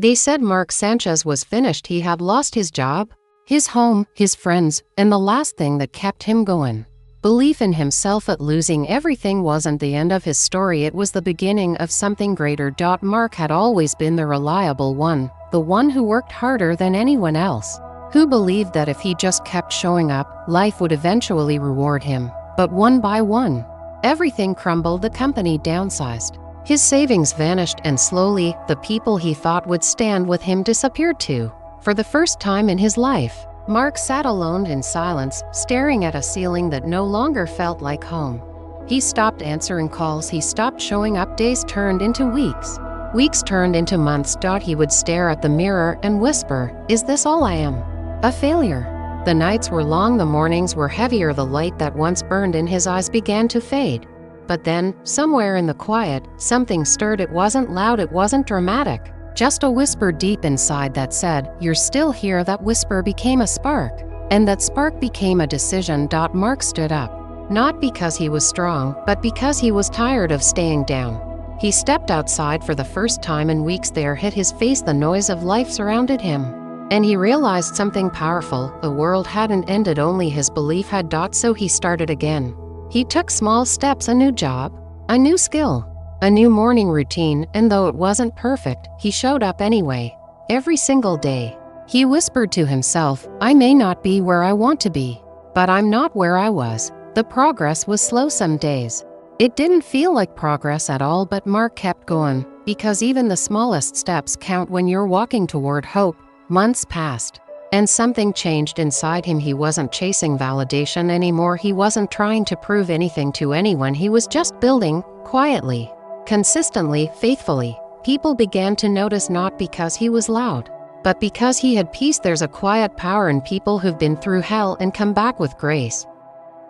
They said Mark Sanchez was finished. He had lost his job, his home, his friends, and the last thing that kept him going. Belief in himself at losing everything wasn't the end of his story, it was the beginning of something greater. Mark had always been the reliable one, the one who worked harder than anyone else, who believed that if he just kept showing up, life would eventually reward him. But one by one, everything crumbled. The company downsized. His savings vanished, and slowly, the people he thought would stand with him disappeared too. For the first time in his life, Mark sat alone in silence, staring at a ceiling that no longer felt like home. He stopped answering calls, he stopped showing up. Days turned into weeks. Weeks turned into months. He would stare at the mirror and whisper, "Is this all I am? A failure?" The nights were long, the mornings were heavier, the light that once burned in his eyes began to fade. But then, somewhere in the quiet, something stirred. It wasn't loud, it wasn't dramatic. Just a whisper deep inside that said, "You're still here." That whisper became a spark, and that spark became a decision. Mark stood up, not because he was strong, but because he was tired of staying down. He stepped outside for the first time in weeks. There hit his face the noise of life surrounded him, and he realized something powerful. The world hadn't ended, only his belief had. So he started again. He took small steps, a new job, a new skill, a new morning routine, and though it wasn't perfect, he showed up anyway. Every single day, he whispered to himself, "I may not be where I want to be, but I'm not where I was." The progress was slow some days. It didn't feel like progress at all, but Mark kept going, because even the smallest steps count when you're walking toward hope. Months passed, and something changed inside him. He wasn't chasing validation anymore. He wasn't trying to prove anything to anyone. He was just building, quietly, consistently, faithfully. People began to notice, not because he was loud, but because he had peace. There's a quiet power in people who've been through hell and come back with grace.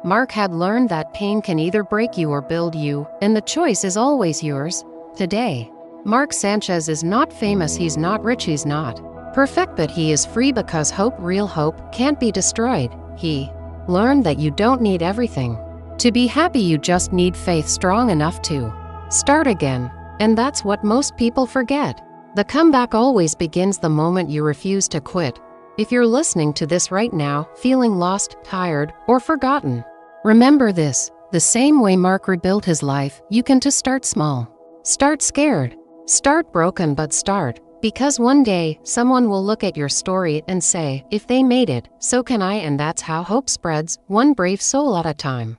Mark had learned that pain can either break you or build you, and the choice is always yours. Today, Mark Sanchez is not famous, he's not rich, he's not perfect, but he is free because hope, real hope, can't be destroyed. He learned that you don't need everything to be happy, you just need faith strong enough to start again. And that's what most people forget. The comeback always begins the moment you refuse to quit. If you're listening to this right now, feeling lost, tired, or forgotten, remember this: the same way Mark rebuilt his life, you can too. Start small. Start scared. Start broken, but start. Because one day, someone will look at your story and say, "If they made it, so can I." And that's how hope spreads, one brave soul at a time.